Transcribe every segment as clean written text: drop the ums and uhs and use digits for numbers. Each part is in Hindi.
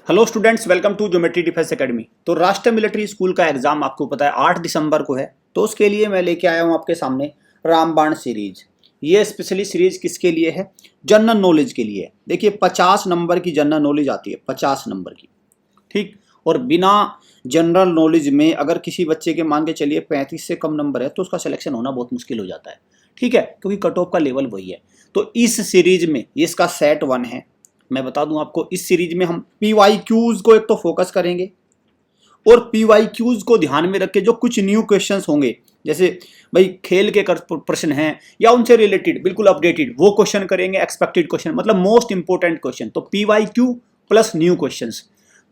Hello students, welcome to Geometry Defence Academy. तो राष्ट्रीय मिलिट्री स्कूल का एग्जाम आपको पता है 8 दिसंबर को है। तो उसके लिए मैं लेके आया हूँ आपके सामने रामबाण सीरीज। ये स्पेशली सीरीज किसके लिए है? जनरल नॉलेज के लिए। देखिए 50 नंबर की जनरल नॉलेज आती है, 50 नंबर की, ठीक। और बिना जनरल नॉलेज में अगर किसी बच्चे के मान के चलिए 35 से कम नंबर है तो उसका सिलेक्शन होना बहुत मुश्किल हो जाता है, ठीक है, क्योंकि कट ऑफ का लेवल वही है। तो इस सीरीज में ये इसका सेट 1 है। मैं बता दूं आपको, इस सीरीज में हम PYQs को एक तो फोकस करेंगे और PYQs को ध्यान में रख के जो कुछ न्यू क्वेश्चंस होंगे, जैसे भाई खेल के प्रश्न हैं या उनसे रिलेटेड बिल्कुल अपडेटेड, वो क्वेश्चन करेंगे। एक्सपेक्टेड क्वेश्चन मतलब मोस्ट इंपोर्टेंट क्वेश्चन। तो PYQ प्लस न्यू क्वेश्चंस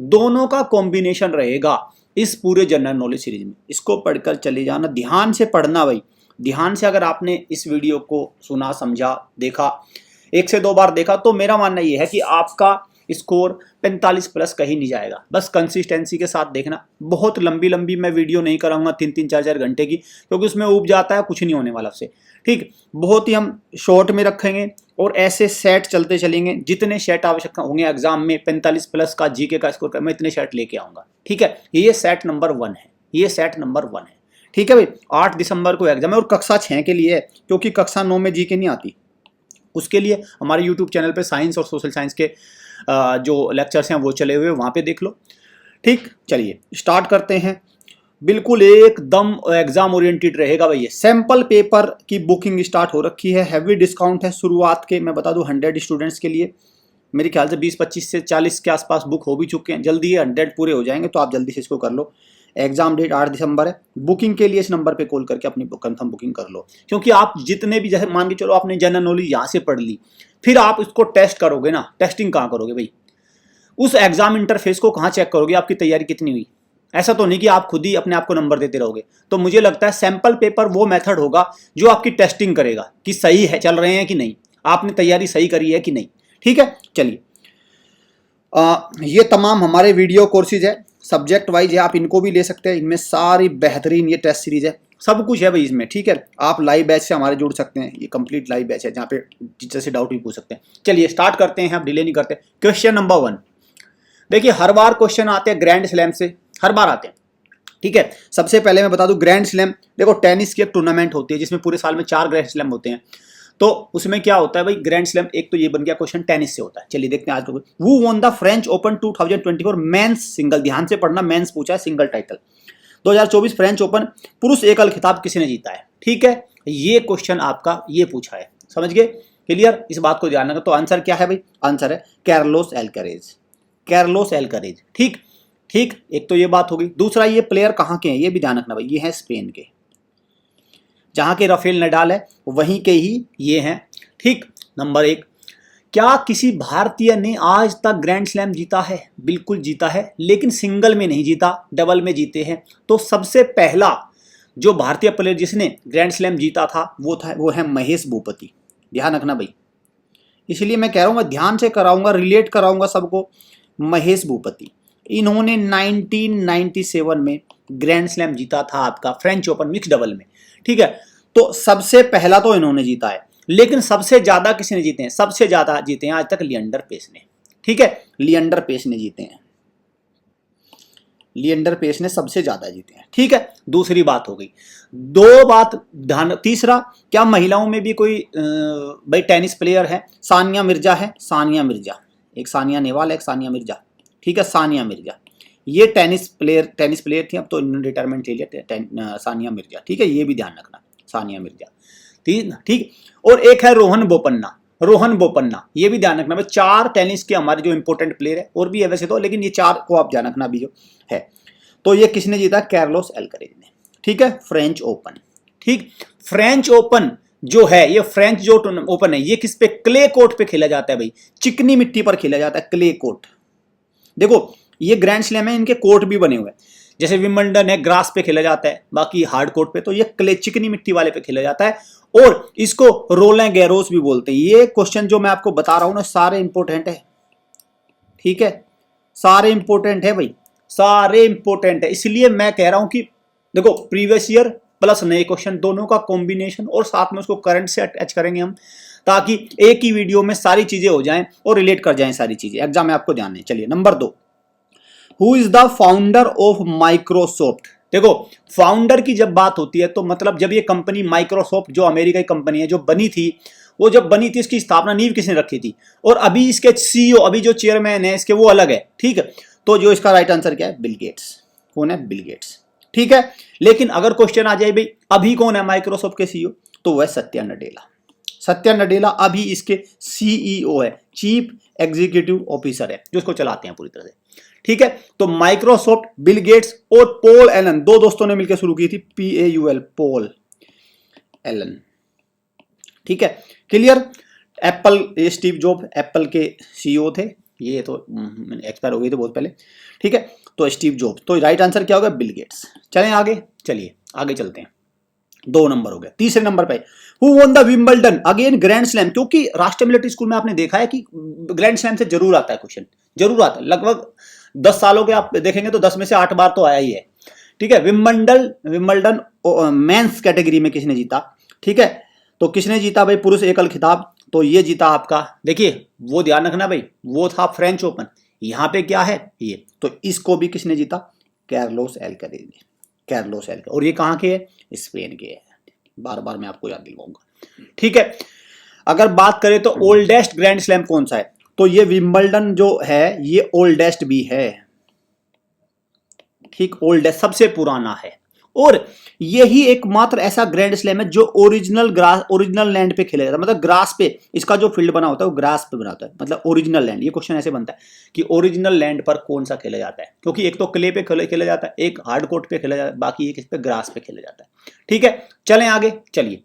दोनों का कॉम्बिनेशन रहेगा इस पूरे जनरल नॉलेज सीरीज में। इसको पढ़कर चले जाना, ध्यान से पढ़ना भाई, ध्यान से। अगर आपने इस वीडियो को सुना, समझा, देखा, 1 से 2 बार देखा, तो मेरा मानना यह है कि आपका स्कोर 45 प्लस कहीं नहीं जाएगा। बस कंसिस्टेंसी के साथ देखना। बहुत लंबी लंबी मैं वीडियो नहीं कराऊंगा 3-3, 4-4 घंटे की, क्योंकि उसमें उब जाता है, कुछ नहीं होने वाला उससे, ठीक। बहुत ही हम शॉर्ट में रखेंगे और ऐसे सेट चलते चलेंगे। जितने सेट आवश्यक होंगे एग्जाम में 45 प्लस का जीके का स्कोर, मैं इतने सेट लेके आऊंगा, ठीक है। ये सेट नंबर 1 है, ये सेट नंबर 1 है, ठीक है भाई। 8 दिसंबर को एग्जाम है और कक्षा 6 के लिए है, क्योंकि कक्षा 9 में जीके नहीं आती। उसके लिए हमारे यूट्यूब चैनल पे साइंस और सोशल साइंस के जो लेक्चर्स हैं वो चले हुए, वहाँ पे देख लो, ठीक। चलिए स्टार्ट करते हैं। बिल्कुल एकदम एग्जाम ओरिएंटेड रहेगा भैया। सैंपल पेपर की बुकिंग स्टार्ट हो रखी है, हैवी डिस्काउंट है शुरुआत के। मैं बता दूं 100 स्टूडेंट्स के लिए मेरे ख्याल से 20-25 से 40 के आसपास बुक हो भी चुके हैं। जल्दी ये 100 पूरे हो जाएंगे, तो आप जल्दी से इसको कर लो। एग्जाम डेट 8 दिसंबर है। बुकिंग के लिए इस नंबर पे कॉल करके अपनी कंफर्म बुकिंग कर लो, क्योंकि आप जितने भी, जैसे मान के चलो आपने जनरल नॉलेज यहाँ से पढ़ ली, फिर आप इसको टेस्ट करोगे ना, टेस्टिंग कहाँ करोगे भाई? उस एग्जाम इंटरफेस को कहाँ चेक करोगे आपकी तैयारी कितनी हुई? ऐसा तो नहीं कि आप खुद ही अपने आप को नंबर देते रहोगे। तो मुझे लगता है सैंपल पेपर वो मेथड होगा जो आपकी टेस्टिंग करेगा कि सही है, चल रहे हैं कि नहीं, आपने तैयारी सही करी है कि नहीं, ठीक है। चलिए ये तमाम हमारे वीडियो कोर्सेज है, सब्जेक्ट वाइज है, आप इनको भी ले सकते हैं। इनमें सारी बेहतरीन ये टेस्ट सीरीज है, सब कुछ है भाई इसमें, ठीक है। आप लाइव बैच से हमारे जुड़ सकते हैं, ये कंप्लीट लाइव बैच है जहाँ पे टीचर से डाउट भी पूछ सकते हैं। चलिए स्टार्ट करते हैं, हम डिले नहीं करते। क्वेश्चन नंबर 1, देखिए हर बार क्वेश्चन आते हैं ग्रैंड स्लैम से, हर बार आते हैं, ठीक है। सबसे पहले मैं बता दूं, ग्रैंड स्लैम देखो टेनिस की एक टूर्नामेंट होती है जिसमें पूरे साल में 4 ग्रैंड स्लैम होते हैं। तो उसमें क्या होता है भाई, ग्रैंड स्लैम, एक तो ये बन गया क्वेश्चन टेनिस से होता है। चलिए देखते हैं आज को। वो won the French open 2024 men's single, ध्यान से पढ़ना, मेंस पूछा है, सिंगल टाइटल। 2024 फ्रेंच ओपन पुरुष एकल खिताब किसने जीता है, ठीक है। ये क्वेश्चन आपका ये पूछा है, समझ गए, क्लियर। इस बात को ध्यान रखना। तो आंसर क्या है भाई? आंसर है कार्लोस अल्कारेज, कार्लोस अल्कारेज, ठीक ठीक। एक तो ये बात होगी। दूसरा, ये प्लेयर कहाँ के हैं ये भी ध्यान रखना भाई, ये है स्पेन के, जहां के राफेल नडाल है वहीं के ही ये हैं, ठीक। नंबर 1, क्या किसी भारतीय ने आज तक ग्रैंड स्लैम जीता है? बिल्कुल जीता है, लेकिन सिंगल में नहीं जीता, डबल में जीते हैं। तो सबसे पहला जो भारतीय प्लेयर जिसने ग्रैंड स्लैम जीता था वो है महेश भूपति, ध्यान रखना भाई। इसलिए मैं कह रहा हूं, मैं ध्यान से कराऊंगा, रिलेट कराऊंगा सबको। महेश भूपति, इन्होंने 1997 में ग्रैंड स्लैम जीता था आपका फ्रेंच ओपन मिक्स डबल में, ठीक है। तो सबसे पहला तो इन्होंने जीता है, लेकिन सबसे ज्यादा किसने जीते हैं? सबसे ज्यादा जीते हैं आज तक लिएंडर पेस ने, ठीक है। लिएंडर पेस ने जीते हैं, लिएंडर पेस ने सबसे ज्यादा जीते हैं, ठीक है। दूसरी बात हो गई। 2 बात ध्यान। तीसरा, क्या महिलाओं में भी कोई भाई टेनिस प्लेयर है? सानिया मिर्जा है, सानिया मिर्जा, एक सानिया नेहवाल, एक सानिया मिर्जा, ठीक है। सानिया मिर्जा ये टेनिस प्लेयर थी, अब तो इन्होंने रिटायरमेंट ले लिया, सानिया मिर्जा, ठीक है। ये भी ध्यान रखना, सानिया मिर्जा, ठीक। और एक है रोहन बोपन्ना, रोहन बोपन्ना, ये भी ध्यान रखना भाई। 4 टेनिस के हमारे जो इंपॉर्टेंट प्लेयर है, और भी है वैसे तो, लेकिन ये 4 को आप ध्यान रखना भी जो है। तो ये किसने जीता? कार्लोस अल्कारेज ने, ठीक है। फ्रेंच ओपन, ठीक। फ्रेंच ओपन जो है, ये फ्रेंच जो ओपन है, ये किस पे? क्ले कोर्ट पे खेला जाता है भाई, चिकनी मिट्टी पर खेला जाता है, क्ले कोर्ट। देखो ये ग्रैंड स्लैम है, इनके कोर्ट भी बने हुए हैं। जैसे विंबलडन है, ग्रास पे खेला जाता है, बाकी हार्ड कोर्ट पे। तो ये क्ले, चिकनी मिट्टी वाले पे खेला जाता है, और इसको रोलैंड गैरोस भी बोलते हैं। ये क्वेश्चन जो मैं आपको बता रहा हूं ना, सारे इंपॉर्टेंट है, ठीक है। सारे इंपॉर्टेंट है भाई, सारे इंपॉर्टेंट है। इसलिए मैं कह रहा हूं कि देखो प्रीवियस ईयर प्लस नए क्वेश्चन दोनों का कॉम्बिनेशन, और साथ में उसको करंट से अटैच करेंगे हम, ताकि एक ही वीडियो में सारी चीजें हो जाएं और रिलेट कर जाएं सारी चीजें। एग्जाम में आपको ध्यान है। चलिए number 2, who is the founder of Microsoft. देखो फाउंडर की जब बात होती है तो मतलब जब ये कंपनी माइक्रोसॉफ्ट जो अमेरिका की कंपनी है जो बनी थी, वो जब बनी थी इसकी स्थापना नींव किसने रखी थी, और अभी इसके सीईओ अभी जो चेयरमैन है इसके वो अलग है, ठीक है। तो जो इसका राइट आंसर क्या है, बिल गेट्स। कौन है, बिल गेट्स, ठीक है। लेकिन अगर क्वेश्चन आ जाए भाई अभी कौन है माइक्रोसॉफ्ट के सीईओ, तो वह सत्या नडेला। सत्या नडेला अभी इसके सीईओ है, चीफ एग्जीक्यूटिव ऑफिसर है, जो इसको चलाते हैं पूरी तरह से, ठीक है। तो माइक्रोसॉफ्ट, बिल गेट्स और पॉल एलन, दो दोस्तों ने मिलकर शुरू की थी, PAUL, पॉल एलन, ठीक है, क्लियर। एप्पल, ये स्टीव जॉब एप्पल के सीईओ थे, ये तो एक्सपायर हो गई थी बहुत पहले, ठीक है। तो स्टीव जॉब, तो राइट आंसर क्या होगा, बिल गेट्स। चलें आगे, चलिए आगे चलते हैं, 2 नंबर हो गया। तीसरे नंबर पे who won the Wimbledon, again grand slam, क्योंकि राष्ट्रीय मिलिट्री स्कूल में आपने देखा है कि ग्रैंड स्लैम से जरूर आता है क्वेश्चन, जरूर आता है। लगभग 10 सालों के आप देखेंगे तो 10 में से 8 बार तो आया ही है, ठीक है। विंबलडन मेंस कैटेगरी में किसने जीता, ठीक है। तो किसने जीता भाई पुरुष एकल खिताब, तो ये जीता आपका, देखिए वो ध्यान रखना भाई, वो था फ्रेंच ओपन, यहाँ पे क्या है ये, तो इसको भी किसने जीता, कार्लोस एल्करेज ने, कार्लोस एल्करेज। और ये कहाँ के है, स्पेन के है, बार बार मैं आपको याद दिलवाऊंगा, ठीक है। अगर बात करें तो ओल्डेस्ट ग्रैंड स्लैम कौन सा है, तो ये विंबलडन जो है ये ओल्डेस्ट भी है, ठीक, ओल्डेस्ट सबसे पुराना है। और यही एकमात्र ऐसा ग्रैंड स्लैम है जो ओरिजिनल लैंड पे खेला जाता है, मतलब ग्रास पे, इसका जो फील्ड बना होता है वो ग्रास पे बना होता है, मतलब ओरिजिनल लैंड। ये क्वेश्चन ऐसे बनता है कि ओरिजिनल लैंड पर कौन सा खेला जाता है, क्योंकि एक तो क्ले पे खेला जाता है, एक हार्ड कोर्ट पे खेला जाता है, बाकी एक इस पे ग्रास पे खेला जाता है, ठीक है। चलें आगे, चलिए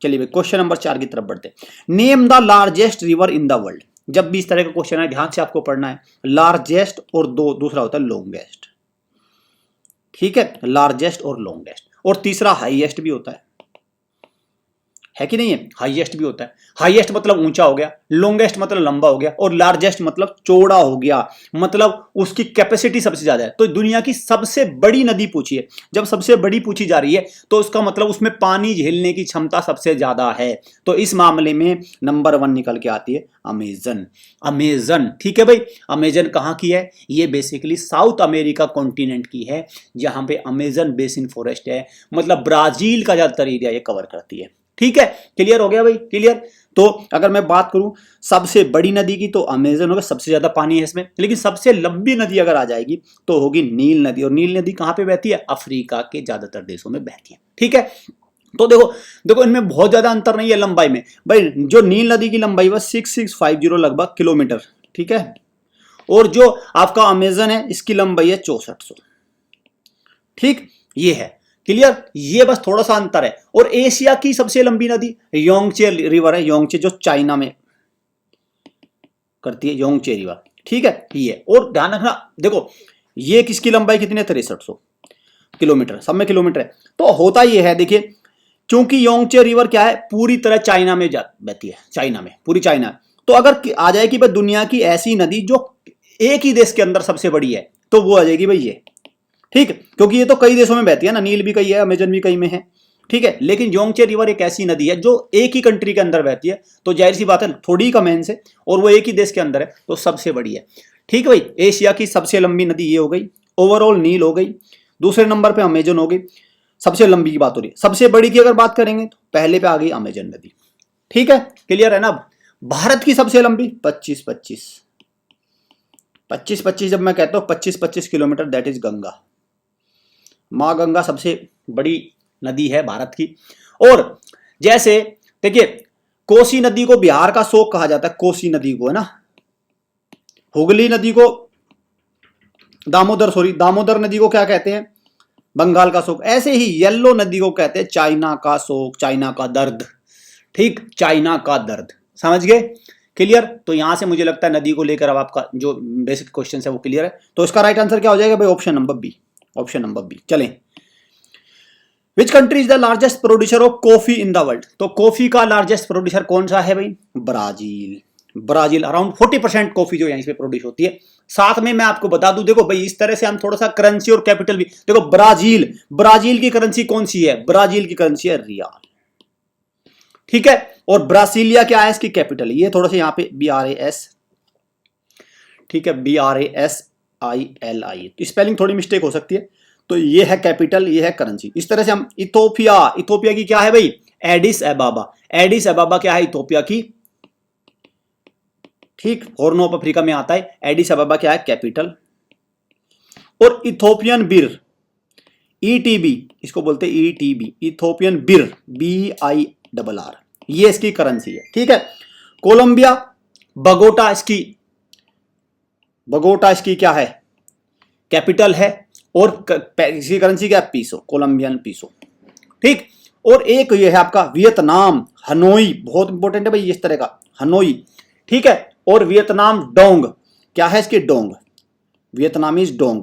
भाई क्वेश्चन नंबर 4 की तरफ बढ़ते हैं। Name the largest river in the world. जब भी इस तरह का क्वेश्चन है ध्यान से आपको पढ़ना है, लार्जेस्ट और दूसरा होता है लॉन्गेस्ट, ठीक है, लार्जेस्ट और लॉन्गेस्ट, और तीसरा हाईएस्ट भी होता है कि नहीं है, हाईएस्ट भी होता है। हाईएस्ट मतलब ऊंचा हो गया, लॉन्गेस्ट मतलब लंबा हो गया, और लार्जेस्ट मतलब चौड़ा हो गया, मतलब उसकी कैपेसिटी सबसे ज्यादा है। तो दुनिया की सबसे बड़ी नदी पूछी है, जब सबसे बड़ी पूछी जा रही है तो उसका मतलब उसमें पानी झेलने की क्षमता सबसे ज्यादा है। तो इस मामले में नंबर 1 निकल के आती है अमेजन, अमेजन, ठीक है भाई। अमेजन कहाँ की है, ये बेसिकली साउथ अमेरिका कॉन्टिनेंट की है, जहां पे अमेजन बेसिन फॉरेस्ट है, मतलब ब्राजील का ज्यादातर एरिया ये कवर करती है, ठीक है। क्लियर हो गया भाई, क्लियर। तो अगर मैं बात करूं सबसे बड़ी नदी की तो अमेजन होगा, सबसे ज्यादा पानी है इसमें। लेकिन सबसे लंबी नदी अगर आ जाएगी तो होगी नील नदी, और नील नदी कहां पे बहती है, अफ्रीका के ज्यादातर देशों में बहती है, ठीक है। तो देखो इनमें बहुत ज्यादा अंतर नहीं है लंबाई में भाई, जो नील नदी की लंबाई है 6650 लगभग किलोमीटर, ठीक है, और जो आपका अमेजन है इसकी लंबाई है 6400, ठीक, ये है, क्लियर। ये बस थोड़ा सा अंतर है। और एशिया की सबसे लंबी नदी योंगचे रिवर है, योंगचे जो चाइना में करती है, योंगचे रिवर, ठीक है, ये। और ध्यान रखना, देखो ये किसकी लंबाई कितनी है, 6300 किलोमीटर, सब में किलोमीटर है। तो होता ये है, देखिए क्योंकि योंगचे रिवर क्या है, पूरी तरह चाइना में बहती है, चाइना में, पूरी चाइना। तो अगर आ जाए कि भाई दुनिया की ऐसी नदी जो एक ही देश के अंदर सबसे बड़ी है, तो वो आ जाएगी भाई ये, ठीक, क्योंकि ये तो कई देशों में बहती है ना, नील भी कई है, अमेजन भी कई में है, ठीक है। लेकिन योंगचे रिवर एक ऐसी नदी है जो एक ही कंट्री के अंदर बहती है, तो जाहिर सी बात है थोड़ी कम है इनसे, और वो एक ही देश के अंदर है, तो सबसे बड़ी है, ठीक है भाई। एशिया की सबसे लंबी नदी ये हो गई, ओवरऑल नील हो गई, दूसरे नंबर पे अमेजन हो गई, सबसे लंबी की बात हो रही है। सबसे बड़ी की अगर बात करेंगे तो पहले पे आ गई अमेजन नदी, ठीक है, क्लियर है ना। भारत की सबसे लंबी 25-25 जब मैं कहता हूं 25-25 किलोमीटर, दैट इज गंगा, मां गंगा सबसे बड़ी नदी है भारत की। और जैसे देखिए कोसी नदी को बिहार का शोक कहा जाता है, कोसी नदी को, है ना। हुगली नदी को दामोदर नदी को क्या कहते हैं, बंगाल का शोक। ऐसे ही येलो नदी को कहते हैं चाइना का शोक, चाइना का दर्द, ठीक, चाइना का दर्द, समझ गए, क्लियर। तो यहां से मुझे लगता है नदी को लेकर अब आपका जो बेसिक क्वेश्चन है वो क्लियर है। तो इसका राइट आंसर क्या हो जाएगा भाई, option number B, option number B. चलें, which country is the largest producer of coffee in the world. तो कॉफी का लार्जेस्ट प्रोड्यूसर कौन सा है भाई, ब्राजील। ब्राजील अराउंड 40% कॉफी जो यहीं पे प्रोड्यूस होती है। साथ में मैं आपको बता दूं, देखो भाई इस तरह से हम थोड़ा सा करेंसी और कैपिटल भी देखो, ब्राजील की करेंसी कौन सी है, ब्राजील की करेंसी है रियाल, ठीक है। और ब्रासीलिया क्या है, इसकी कैपिटल, ये थोड़ा सा यहाँ पे BRAS, ठीक है, BRAS ILI, तो स्पेलिंग थोड़ी मिस्टेक हो सकती है। तो ये है कैपिटल, ये है करेंसी। इस तरह से हम इथोपिया, इथोपिया की क्या है भाई, एडिस अबाबा। एडिस अबाबा क्या है, इथोपिया की, ठीक, हॉर्न ऑफ अफ्रीका में आता है। एडिस अबाबा क्या है, कैपिटल। और इथोपियन बिर, ETB, इसको बोलते हैं ETB, इथोपियन बिर, BIRR, ये इसकी करेंसी है, ठीक है। कोलंबिया, बगोटा, बगोटा इसकी क्या है, कैपिटल है। और इसकी करेंसी क्या है, पीसो, कोलंबियन पीसो, ठीक। और एक ये है आपका वियतनाम, हनोई, बहुत इंपॉर्टेंट है भाई इस तरह का, हनोई, ठीक है। और वियतनाम डोंग, क्या है इसकी, डोंग, वियतनामीज डोंग,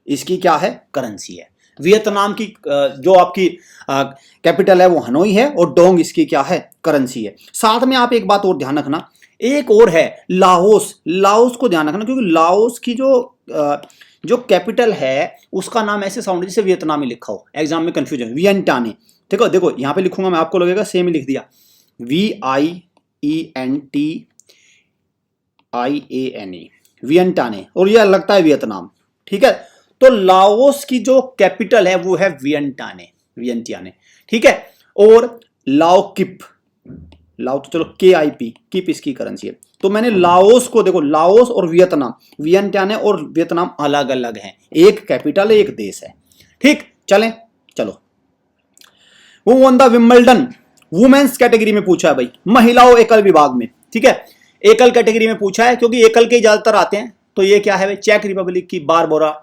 इसकी क्या है, करेंसी है। वियतनाम की जो आपकी कैपिटल है वो हनोई है, और डोंग इसकी क्या है, करेंसी है। साथ में आप एक बात और ध्यान रखना, एक और है लाओस, लाओस को ध्यान रखना, क्योंकि लाओस की जो कैपिटल है उसका नाम ऐसे साउंड जैसे वियतनामी लिखा हो, एग्जाम में कंफ्यूजन, वियंटाने। देखो देखो यहां पे लिखूंगा मैं, आपको लगेगा सेम ही लिख दिया, VIENTIANE, वियंटाने, और ये लगता है वियतनाम, ठीक है। तो लाओस की जो कैपिटल है वो है वियंटाने, वियंटियाने, ठीक है। और लाओ किप, लाओ तो चलो KIP, किप इसकी करेंसी है। तो मैंने लाओस को, देखो लाओस और वियतनाम, वियंटियाने और वियतनाम अलग अलग हैं, एक कैपिटल है, एक देश है, ठीक। चलें, चलो। वो won the Wimbledon, women's category में पूछा है भाई, महिलाओं एकल विभाग में, ठीक है। एकल कैटेगरी में पूछा है, क्योंकि एकल के ज्यादातर आते हैं। तो ये क्या है भाई, चेक रिपब्लिक की बारबोरा,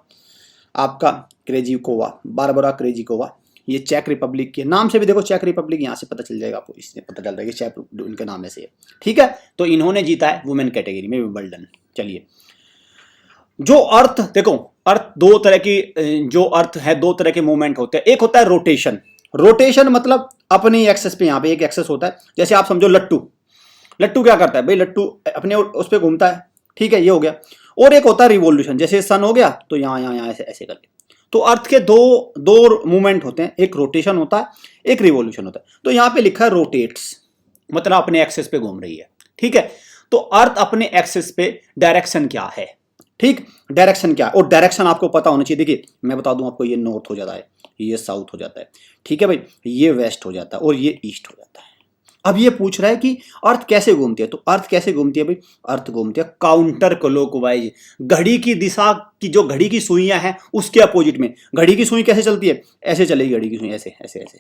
आपका क्रेजिकोवा, बारबोरा क्रेजिकोवा, ये चेक रिपब्लिक के नाम से भी देखो, चेक रिपब्लिक यहां से पता चल जाएगा आपको, इससे पता चल जाएगा चेक उनके नाम में से है, ठीक है। तो इन्होंने जीता है वुमेन कैटेगरी में विंबलडन। चलिए, जो अर्थ, देखो अर्थ दो तरह की, जो अर्थ है दो तरह के मूवमेंट होते हैं। एक होता है रोटेशन, रोटेशन मतलब अपनी एक्सेस पे, यहां पे एक एक्सेस होता है, जैसे आप समझो लट्टू, लट्टू क्या करता है भाई, लट्टू अपने उस पर घूमता है, ठीक है, ये हो गया। और एक होता है रिवॉल्यूशन, जैसे सन हो गया तो यहाँ यहाँ यहाँ ऐसे ऐसे करके। तो अर्थ के दो मूवमेंट होते हैं, एक रोटेशन होता है, एक रिवॉल्यूशन होता है। तो यहाँ पे लिखा है रोटेट्स, मतलब अपने एक्सेस पे घूम रही है, ठीक है। तो अर्थ अपने एक्सेस पे डायरेक्शन क्या है, ठीक, डायरेक्शन क्या है, और डायरेक्शन आपको पता होना चाहिए। देखिए मैं बता दूं आपको, ये नॉर्थ हो जाता है, ये साउथ हो जाता है, ठीक है भाई, ये वेस्ट हो जाता है, और ये ईस्ट हो जाता है। अब ये पूछ रहा है कि अर्थ कैसे घूमती है, तो अर्थ कैसे घूमती है भाई, अर्थ घूमती है काउंटर क्लॉकवाइज, घड़ी की दिशा की, जो घड़ी की सुइयां हैं उसके अपोजिट में। घड़ी की सुई कैसे चलती है, ऐसे चलेगी घड़ी की सुई, ऐसे ऐसे ऐसे,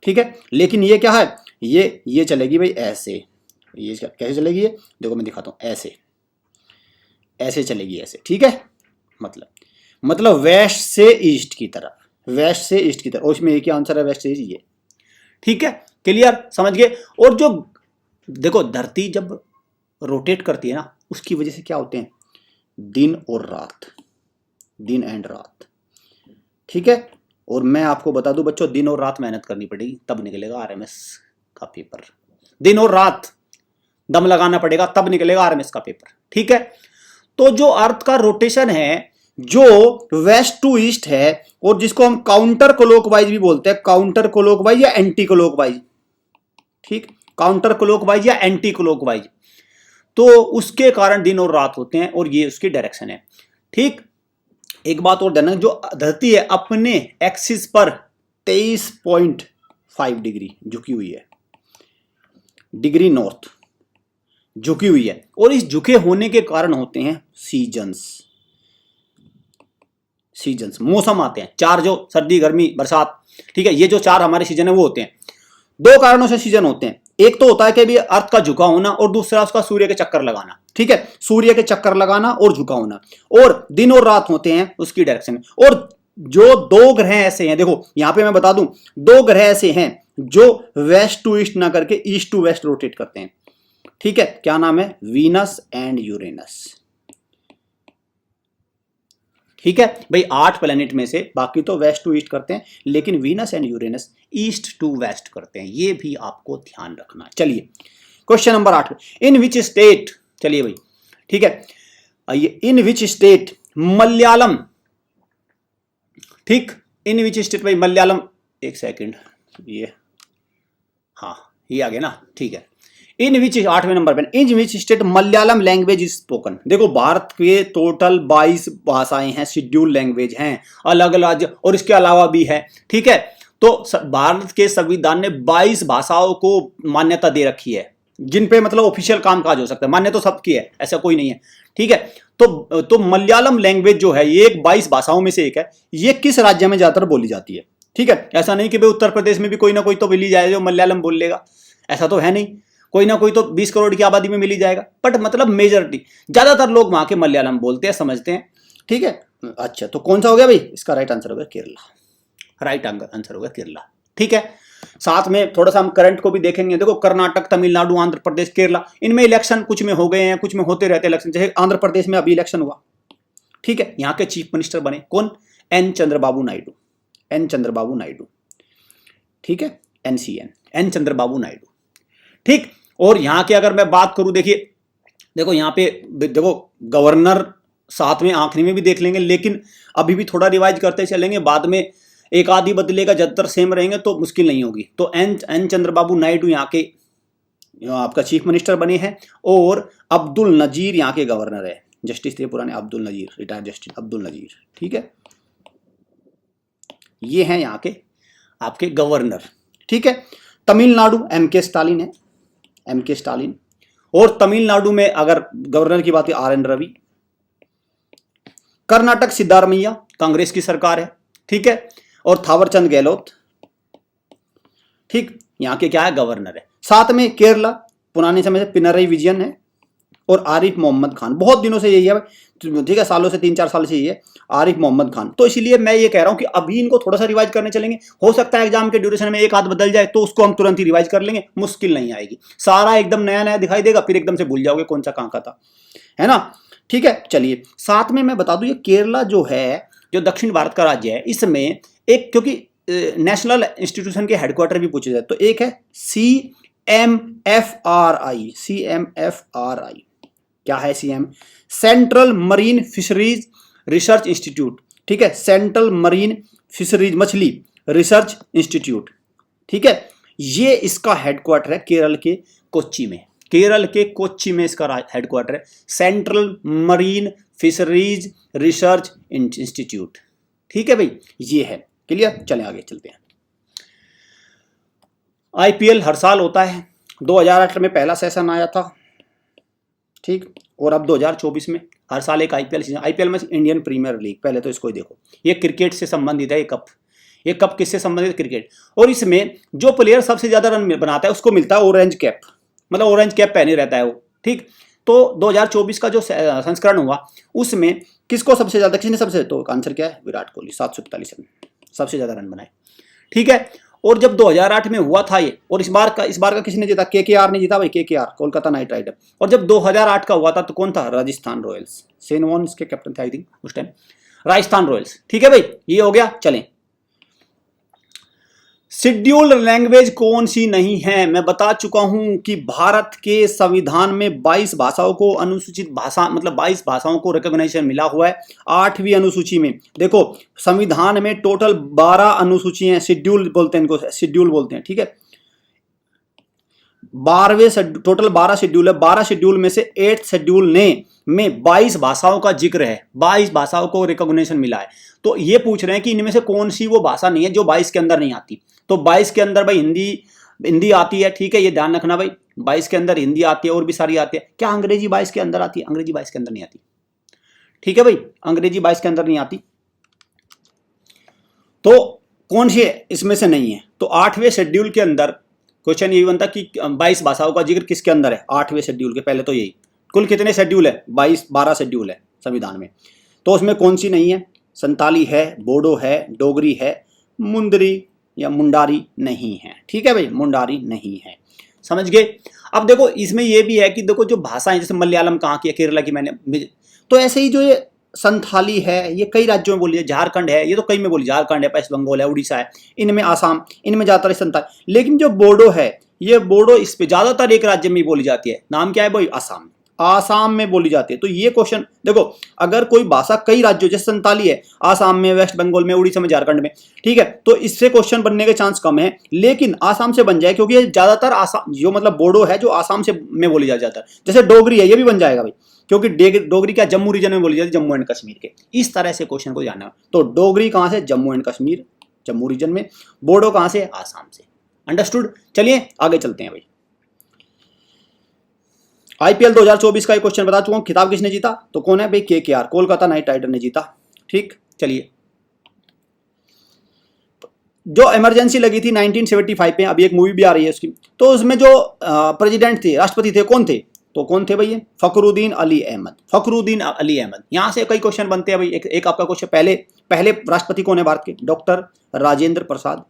ठीक है। लेकिन ये क्या है, ये चलेगी भाई ऐसे, ये कैसे चलेगी, ये देखो मैं दिखाता हूं, ऐसे ऐसे चलेगी, ऐसे, ठीक है। मतलब वेस्ट से ईस्ट की तरफ, वेस्ट से ईस्ट की तरफ, और इसमें एक ही आंसर है, वेस्ट से ईस्ट, ये, ठीक है, क्लियर, समझ गए। और जो देखो धरती जब रोटेट करती है ना, उसकी वजह से क्या होते हैं, दिन और रात, दिन एंड रात, ठीक है। और मैं आपको बता दूं बच्चों, दिन और रात मेहनत करनी पड़ेगी, तब निकलेगा RMS का पेपर। दिन और रात दम लगाना पड़ेगा, तब निकलेगा RMS का पेपर, ठीक है। तो जो अर्थ का रोटेशन है, जो वेस्ट टू ईस्ट है, और जिसको हम काउंटर क्लॉकवाइज भी बोलते हैं, काउंटर क्लॉकवाइज या एंटी क्लॉकवाइज, ठीक, काउंटर क्लॉकवाइज या एंटी क्लॉकवाइज, तो उसके कारण दिन और रात होते हैं, और ये उसकी डायरेक्शन है, ठीक। एक बात और ध्यान, जो धरती है अपने एक्सिस पर 23.5 डिग्री झुकी हुई है, डिग्री नॉर्थ झुकी हुई है, और इस झुके होने के कारण होते हैं सीजन्स, सीजन्स मौसम आते हैं चार, जो सर्दी गर्मी बरसात, ठीक है, ये जो चार हमारे सीजन है वो होते हैं। दो कारणों से सीजन होते हैं, एक तो होता है कि भी अर्थ का झुका होना, और दूसरा उसका सूर्य के चक्कर लगाना, ठीक है, सूर्य के चक्कर लगाना और झुका होना, और दिन और रात होते हैं उसकी डायरेक्शन। और जो दो ग्रह ऐसे हैं, देखो यहां पे मैं बता दूं, दो ग्रह ऐसे हैं जो वेस्ट टू ईस्ट ना करके ईस्ट टू वेस्ट रोटेट करते हैं, ठीक है, क्या नाम है, वीनस एंड यूरेनस, ठीक है भाई। 8 प्लेनेट में से बाकी तो वेस्ट टू ईस्ट करते हैं, लेकिन Venus and Uranus east to west करते हैं, ये भी आपको ध्यान रखना है। चलिए question number 8, in which state, चलिए भाई, ठीक है, आइए, इन विच स्टेट मलयालम, ठीक, इन विच स्टेट भाई मलयालम, एक सेकंड, ये हाँ ये आ गया ना, ठीक है। इन विच 8वें नंबर पे, in which state Malayalam language is spoken. देखो भारत के टोटल 22 भाषाएं हैं, शेड्यूल लैंग्वेज हैं, अलग अलग, और इसके अलावा भी है, ठीक है। तो भारत के संविधान ने 22 भाषाओं को मान्यता दे रखी है, जिन पे मतलब ऑफिशियल काम काज हो सकता है, मान्य तो सबकी है, ऐसा कोई नहीं है, ठीक है। तो मलयालम लैंग्वेज जो है ये एक 22 भाषाओं में से एक है। ये किस राज्य में ज्यादातर बोली जाती है, ठीक है। ऐसा नहीं कि भाई उत्तर प्रदेश में भी कोई ना कोई तो मिली जाए जो मलयालम बोल लेगा, ऐसा तो है नहीं, कोई ना कोई तो 20 करोड़ की आबादी में मिली जाएगा, बट मतलब मेजॉरिटी, ज्यादातर लोग वहां के मलयालम बोलते हैं, समझते हैं, ठीक है। अच्छा, तो कौन सा हो गया भाई, इसका राइट आंसर हो गया केरला, राइट आंसर हो गया केरला, ठीक है। साथ में थोड़ा सा हम करंट को भी देखेंगे। देखो कर्नाटक, तमिलनाडु, आंध्र प्रदेश, केरला, इनमें इलेक्शन कुछ में हो गए हैं, कुछ में होते रहते इलेक्शन। जैसे आंध्र प्रदेश में अभी इलेक्शन हुआ, ठीक है, यहाँ के चीफ मिनिस्टर बने कौन, एन चंद्रबाबू नायडू, एन चंद्रबाबू नायडू, ठीक है, एनसीएन, एन चंद्रबाबू नायडू, ठीक। और यहाँ के अगर मैं बात करूं, देखिए देखो यहाँ पे देखो गवर्नर साथ में आखिरी में भी देख लेंगे, लेकिन अभी भी थोड़ा रिवाइज करते चलेंगे, बाद में एक आदि बदलेगा, ज्यादातर सेम रहेंगे तो मुश्किल नहीं होगी। तो एन चंद्रबाबू नायडू यहाँ के आपका चीफ मिनिस्टर बने हैं, और अब्दुल नजीर यहाँ के गवर्नर है, जस्टिस थे पुराने अब्दुल नजीर, रिटायर्ड जस्टिस अब्दुल नजीर, ठीक है। ये हैं यहाँ के आपके गवर्नर, ठीक है। तमिलनाडु एम के स्टालिन है, एम के स्टालिन। और तमिलनाडु में अगर गवर्नर की बात है आर एन रवि। कर्नाटक सिद्धारमैया, कांग्रेस की सरकार है, ठीक है, और थावरचंद गहलोत, ठीक, यहाँ के क्या है, गवर्नर है। साथ में केरला पुराने समय से पिनरई विजयन है, और आरिफ मोहम्मद खान, बहुत दिनों से यही है, ठीक है, सालों से 3-4 साल से यही है, आरिफ मोहम्मद खान। तो इसीलिए मैं ये कह रहा हूं कि अभी इनको थोड़ा सा रिवाइज करने चलेंगे, हो सकता है एग्जाम के ड्यूरेशन में एक आध बदल जाए तो उसको हम तुरंत ही रिवाइज कर लेंगे, मुश्किल नहीं आएगी, सारा एकदम नया नया दिखाई देगा, फिर एकदम से भूल जाओगे कौन सा कहां का था, है ना, ठीक है। चलिए साथ में मैं बता दूं, ये केरला जो है, जो दक्षिण भारत का राज्य है, इसमें एक, क्योंकि नेशनल इंस्टीट्यूशन के हेडक्वार्टर भी पूछे जाए, तो एक है CMFRI, CMFRI क्या है, central marine fisheries research institute, ठीक है, सेंट्रल मरीन फिशरीज मछली रिसर्च इंस्टीट्यूट, ठीक है। ये इसका हेडक्वार्टर है केरल के कोच्चि में, केरल के कोच्चि में इसका हेडक्वार्टर है, central marine fisheries research institute, ठीक है भाई, ये है, क्लियर। चलें आगे चलते हैं। IPL हर साल होता है, 2008 में पहला सेशन आया था, ठीक, और अब 2024 में हर साल एक IPL सीजन, IPL में इंडियन प्रीमियर लीग, पहले तो इसको ही देखो, ये क्रिकेट से संबंधित है, ये कप किससे संबंधित, क्रिकेट। और इसमें जो प्लेयर सबसे ज्यादा रन बनाता है उसको मिलता है ऑरेंज कैप, मतलब ऑरेंज कैप पहने रहता है वो, ठीक। तो 2024 का जो संस्करण हुआ उसमें किसको सबसे ज्यादा, किसने सबसे, तो आंसर क्या है, विराट कोहली, 745 रन, सबसे ज्यादा रन बनाए, ठीक है। और जब 2008 में हुआ था ये, और इस बार का किसने जीता, KKR ने जीता भाई, KKR कोलकाता नाइट राइडर। और जब 2008 का हुआ था तो कौन था, राजस्थान रॉयल्स, शेन वॉर्न इसके कैप्टन थे आई थिंक उस टाइम, राजस्थान रॉयल्स, ठीक है भाई, ये हो गया। चलें, शेड्यूल्ड लैंग्वेज कौन सी नहीं है, मैं बता चुका हूं कि भारत के संविधान में 22 भाषाओं को अनुसूचित भाषा, मतलब 22 भाषाओं को रिकॉग्निशन मिला हुआ है। 8वीं अनुसूची में देखो, संविधान में टोटल 12 अनुसूची हैं, शेड्यूल बोलते हैं इनको, शेड्यूल बोलते हैं, ठीक है। 12वें टोटल 12 शेड्यूल है, 12 शेड्यूल में से 8 शेड्यूल में 22 भाषाओं का जिक्र है, 22 भाषाओं को रिकॉग्निशन मिला है। तो ये पूछ रहे हैं कि इनमें से कौन सी वो भाषा नहीं है जो 22 के अंदर नहीं आती। तो 22 के अंदर भाई हिंदी आती है, ठीक है, ये ध्यान रखना भाई, 22 के अंदर हिंदी आती है, और भी सारी आती है। क्या अंग्रेजी 22 के अंदर आती है, अंग्रेजी 22 के अंदर नहीं आती, ठीक है भाई, अंग्रेजी 22 के अंदर नहीं आती। तो कौन सी है इसमें से नहीं है, तो 8वें शेड्यूल के अंदर क्वेश्चन यही बनता कि 22 भाषाओं का जिक्र किसके अंदर है, 8वें शेड्यूल के, पहले तो यही, कुल कितने शेड्यूल है, 12 शेड्यूल है संविधान में, तो उसमें कौन सी नहीं है, संताली है, बोडो है, डोगरी है, मुंदरी या मुंडारी नहीं है, ठीक है भाई, मुंडारी नहीं है, समझ गए। अब देखो इसमें यह भी है कि देखो जो भाषाएं, जैसे मलयालम कहाँ की है, केरला की, मैंने, तो ऐसे ही जो ये संथाली है ये कई राज्यों में बोली है, झारखंड है ये तो कई में बोली, झारखंड है, वेस्ट बंगाल है, उड़ीसा है, इनमें आसाम, इनमें ज्यादातर संथाली। लेकिन जो बोडो है, ये बोडो इस पे ज्यादातर एक राज्य में बोली जाती है, नाम क्या है भाई, असम, आसाम में बोली जाती है। तो ये क्वेश्चन देखो, अगर कोई भाषा कई राज्यों जैसे संताली है आसाम में, वेस्ट बंगाल में, उड़ीसा में, झारखंड में, ठीक है, तो इससे क्वेश्चन बनने के चांस कम है, लेकिन आसाम से बन जाए क्योंकि ये ज्यादातर आसाम जो मतलब बोडो है जो आसाम से में बोली जाता है। जैसे डोगरी है ये भी बन जाएगा भाई, क्योंकि डोगरी क्या जम्मू रीजन में बोली जाती है, जम्मू एंड कश्मीर के। इस तरह से क्वेश्चन को जानना है। तो डोगरी कहां से? जम्मू एंड कश्मीर, जम्मू रीजन में। बोडो कहां से? आसाम से। अंडरस्टूड। चलिए आगे चलते हैं भाई। आईपीएल 2024 का एक क्वेश्चन बता चुका हूं। खिताब किसने जीता? तो कौन है भाई? केकेआर, कोलकाता नाइट राइडर ने जीता। ठीक, चलिए। जो इमरजेंसी लगी थी 1975 पे, अभी एक मूवी भी आ रही है उसकी, तो उसमें जो प्रेसिडेंट थे, राष्ट्रपति थे, कौन थे? तो कौन थे भैया? फखरुद्दीन अली अहमद। फखरुद्दीन अली अहमद। यहां से कई क्वेश्चन बनते हैं भाई। एक आपका क्वेश्चन, पहले राष्ट्रपति कौन है भारत के? Doctor Rajendra Prasad.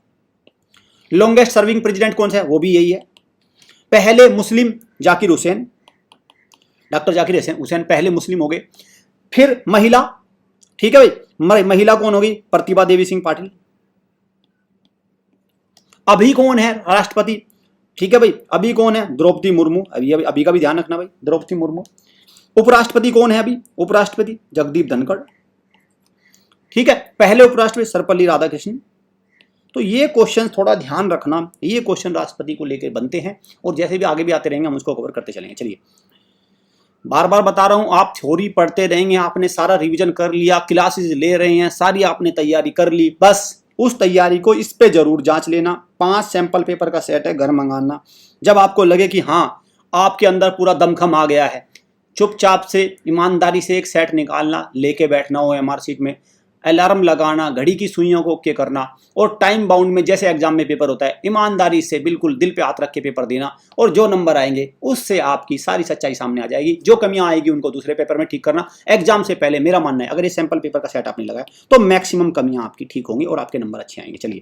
Longest serving president कौन सा है? वो भी यही है। पहले मुस्लिम जाकिर हुसैन, डॉक्टर जाकिर हुसैन पहले मुस्लिम हो गए। फिर महिला, ठीक है भाई, महिला कौन होगी? प्रतिभा देवी सिंह पाटिल। अभी कौन है राष्ट्रपति? ठीक है भाई, अभी कौन है? द्रौपदी मुर्मू। अभी का भी ध्यान रखना भाई, द्रौपदी मुर्मू। उपराष्ट्रपति कौन है अभी? उपराष्ट्रपति जगदीप धनखड़। ठीक है, पहले उपराष्ट्रपति सर्वपल्ली राधाकृष्णन। तो ये क्वेश्चन थोड़ा ध्यान रखना, ये क्वेश्चन राष्ट्रपति को लेकर बनते हैं और जैसे भी आगे भी आते रहेंगे हम उसको कवर करते चलेंगे। चलिए, बार बार बता रहा हूं, आप थ्योरी पढ़ते रहेंगे, आपने सारा रिवीजन कर लिया, क्लासेस ले रहे हैं, सारी आपने तैयारी कर ली, बस उस तैयारी को इस पे जरूर जांच लेना। 5 सैंपल पेपर का सेट है, घर मंगाना। जब आपको लगे कि हाँ आपके अंदर पूरा दमखम आ गया है, चुपचाप से ईमानदारी से एक सेट निकालना, लेके बैठना हो एमआर सीट में, अलार्म लगाना, घड़ी की सुइयों को ओके करना और टाइम बाउंड में जैसे एग्जाम में पेपर होता है ईमानदारी से बिल्कुल दिल पे हाथ रख के पेपर देना। और जो नंबर आएंगे उससे आपकी सारी सच्चाई सामने आ जाएगी। जो कमियां आएगी उनको दूसरे पेपर में ठीक करना। एग्जाम से पहले मेरा मानना है, अगर ये सैंपल पेपर का सेट आपने लगाया तो मैक्सिमम कमियां आपकी ठीक होंगी और आपके नंबर अच्छे आएंगे। चलिए,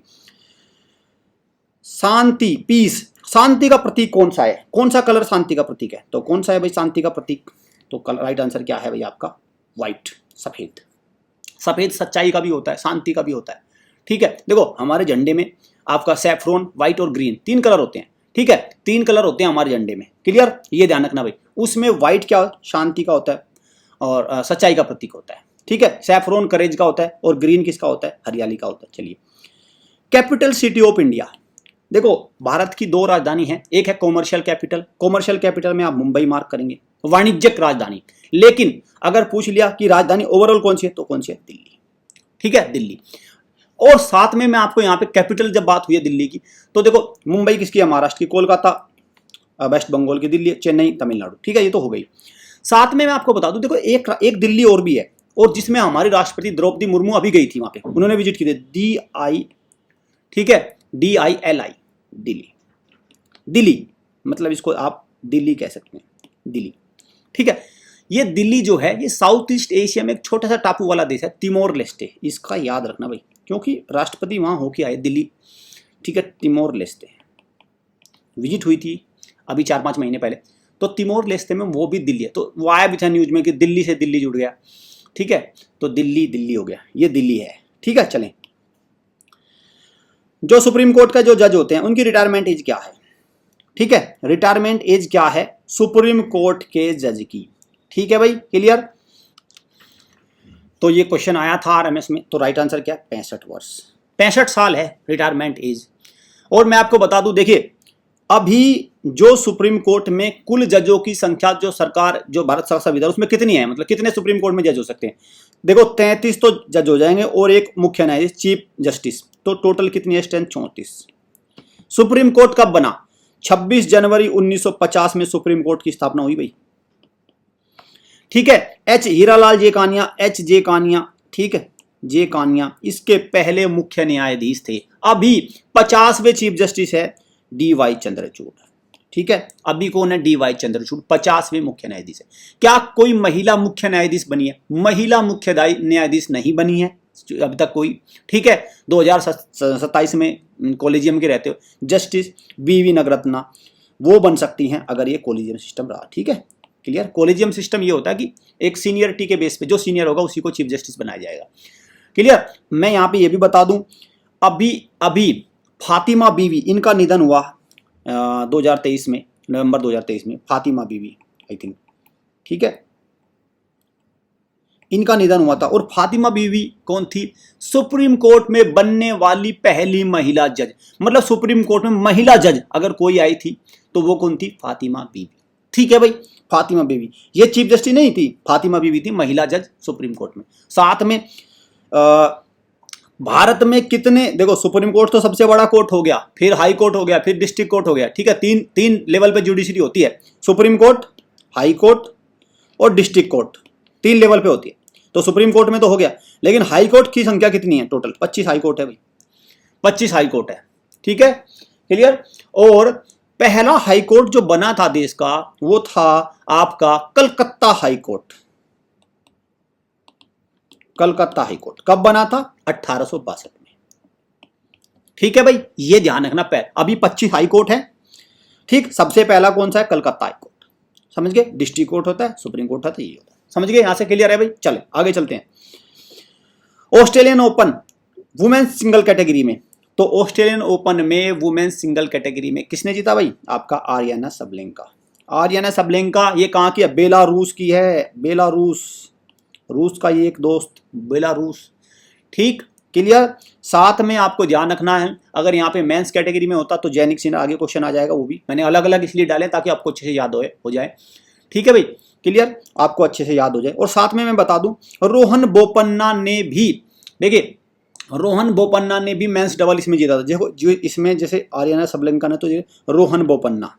शांति, पीस, शांति का प्रतीक कौन सा है? कौन सा कलर शांति का प्रतीक है? तो कौन सा है भाई शांति का प्रतीक? तो राइट आंसर क्या है भाई आपका? व्हाइट, सफेद। सफेद सच्चाई का भी होता है, शांति का भी होता है। ठीक है, देखो हमारे झंडे में आपका सैफ्रॉन, व्हाइट और ग्रीन 3 कलर होते हैं। ठीक है, 3 कलर होते हैं हमारे झंडे में। क्लियर? ये ध्यान रखना भाई। उसमें व्हाइट क्या? शांति का होता है और सच्चाई का प्रतीक होता है। ठीक है, सैफ्रॉन करेज का होता है और ग्रीन किसका होता है? हरियाली का होता है। चलिए, कैपिटल सिटी ऑफ इंडिया। देखो भारत की 2 राजधानी है, एक है कॉमर्शियल कैपिटल। कॉमर्शियल कैपिटल में आप मुंबई मार्क करेंगे, वाणिज्यिक राजधानी। लेकिन अगर पूछ लिया कि राजधानी ओवरऑल कौन सी है, तो कौन सी है? दिल्ली। ठीक है, दिल्ली। और साथ में मैं आपको यहाँ पे कैपिटल जब बात हुई है दिल्ली की, तो देखो मुंबई किसकी है? महाराष्ट्र की। कोलकाता वेस्ट बंगाल की। दिल्ली, चेन्नई तमिलनाडु। ठीक है, ये तो हो गई। साथ में मैं आपको बता दूं, देखो एक दिल्ली और भी है, और जिसमें हमारी राष्ट्रपति द्रौपदी मुर्मू अभी गई थी, वहां पे उन्होंने विजिट की थी। DI, ठीक है, DILI, दिल्ली। दिल्ली मतलब इसको आप दिल्ली कह सकते हैं, दिल्ली। ठीक है, ये दिल्ली जो है ये साउथ ईस्ट एशिया में एक छोटा सा टापू वाला देश है, तिमोर लेस्टे। इसका याद रखना भाई, क्योंकि राष्ट्रपति वहां होके आए दिल्ली। ठीक है, तिमोर लेस्टे विजिट हुई थी अभी 4-5 महीने पहले। तो तिमोर लेस्टे में वो भी दिल्ली है। तो वो आया भी था न्यूज में कि दिल्ली से दिल्ली जुड़ गया। ठीक है, तो दिल्ली दिल्ली हो गया, ये दिल्ली है। ठीक है, चलें। जो सुप्रीम कोर्ट का जो जज होते हैं उनकी रिटायरमेंट एज क्या है? ठीक है, रिटायरमेंट एज क्या है सुप्रीम कोर्ट के जज की? ठीक है भाई, क्लियर? तो ये क्वेश्चन आया था RMS में, तो राइट आंसर क्या? 65 वर्ष, 65 साल है रिटायरमेंट एज। और मैं आपको बता दूं, देखिए अभी जो सुप्रीम कोर्ट में कुल जजों की संख्या जो सरकार, जो भारत सरकार संविधान, उसमें कितनी है? मतलब कितने सुप्रीम कोर्ट में जज हो सकते हैं? देखो 33 तो जज हो जाएंगे और एक मुख्य न्यायाधीश, चीफ जस्टिस। तो टोटल कितनी है स्ट्रेंथ? 34। सुप्रीम कोर्ट कब बना? 26 जनवरी 1950 में सुप्रीम कोर्ट की स्थापना हुई भाई। ठीक है, हीरालाल जे कानिया, J कानिया, ठीक है, जे कानिया इसके पहले मुख्य न्यायाधीश थे। अभी 50वें चीफ जस्टिस है DY चंद्रचूड़। ठीक है, अभी कौन है? DY चंद्रचूड़ 50वें मुख्य न्यायाधीश है। क्या कोई महिला मुख्य न्यायाधीश बनी है? महिला मुख्य न्यायाधीश नहीं बनी है अभी तक कोई। ठीक है, 2027 में कॉलेजियम के रहते हो जस्टिस BV नगरत्ना, वो बन सकती हैं अगर ये कॉलेजियम सिस्टम रहा। ठीक है, क्लियर? कॉलेजियम सिस्टम ये होता है कि एक सीनियरिटी के बेस पे जो सीनियर होगा उसी को चीफ जस्टिस बनाया जाएगा। क्लियर? मैं यहाँ पे ये भी बता दूं, अभी फातिमा बीवी, इनका निधन हुआ 2023 में, नवंबर 2023 में। फातिमा बीवी, आई थिंक ठीक है, इनका निधन हुआ था। और फातिमा बीवी कौन थी? सुप्रीम कोर्ट में बनने वाली पहली महिला जज, मतलब सुप्रीम कोर्ट में महिला जज अगर कोई आई थी तो वो कौन थी? फातिमा बीवी। ठीक है भाई, फातिमा बीवी, ये चीफ जस्टिस नहीं थी, फातिमा बीवी थी महिला जज सुप्रीम कोर्ट में। साथ में भारत में कितने, देखो सुप्रीम कोर्ट तो सबसे बड़ा कोर्ट हो गया, फिर हाई कोर्ट हो गया, फिर डिस्ट्रिक्ट कोर्ट हो गया, ठीक है, तीन लेवल पे जुडिशरी होती है, सुप्रीम कोर्ट, हाई कोर्ट और डिस्ट्रिक्ट कोर्ट, 3 लेवल पे होती है। तो सुप्रीम कोर्ट में तो हो गया, लेकिन हाई कोर्ट की संख्या कितनी है? टोटल 25 हाई कोर्ट है भाई, 25 हाई कोर्ट है, ठीक है, क्लियर। और पहला हाई कोर्ट जो बना था देश का वो था आपका Calcutta high court. Calcutta high court कब बना था? 1862 में, ठीक है भाई, ये ध्यान रखना। अभी 25 हाई कोर्ट है, ठीक। सबसे पहला कौन सा है? कलकत्ता हाई कोर्ट, समझ गए। डिस्ट्रिक्ट कोर्ट होता है, सुप्रीम कोर्ट होता है, ये होता है, समझ गए, यहां से क्लियर है भाई। चले आगे चलते हैं। Australian Open women's single category में, तो ऑस्ट्रेलियन ओपन में वुमेन्स सिंगल कैटेगरी में किसने जीता भाई? आपका आरियाना सबलेंका। आरियाना सबलेंका ये कहां की है? बेलारूस की है, बेलारूस, रूस का ये एक दोस्त, बेलारूस, ठीक, क्लियर। साथ में आपको ध्यान रखना है, अगर यहाँ पे मेंस कैटेगरी में होता तो जैनिक सिन्हा, आगे क्वेश्चन आ जाएगा, वो भी मैंने अलग अलग इसलिए डाले ताकि आपको अच्छे से याद हो जाए, ठीक है भाई, क्लियर, आपको अच्छे से याद हो जाए। और साथ में मैं बता दूं, रोहन बोपन्ना ने भी, देखिए रोहन बोपन्ना ने भी मेंस डबल इसमें जीता था। देखो जो इसमें जैसे आरियाना सबलेंका ने तो रोहन बोपन्ना,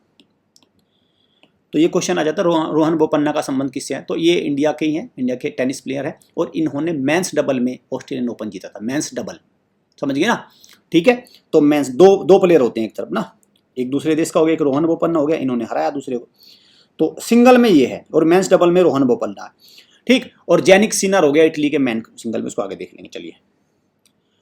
तो ये क्वेश्चन आ जाता है रोहन बोपन्ना का संबंध किससे है? तो ये इंडिया के ही हैं, इंडिया के टेनिस प्लेयर है, और इन्होंने मेंस डबल में ऑस्ट्रेलियन ओपन जीता था, मेंस डबल, समझ गए ना, ठीक है। तो मेंस दो प्लेयर होते हैं एक तरफ ना, एक दूसरे देश का हो गया, एक रोहन बोपन्ना हो गया, इन्होंने हराया दूसरे को। तो सिंगल में ये है, और मेंस डबल में रोहन बोपन्ना है, ठीक। और जैनिक सिनर हो गया इटली के मेन सिंगल में, उसको आगे देख लेंगे। चलिए,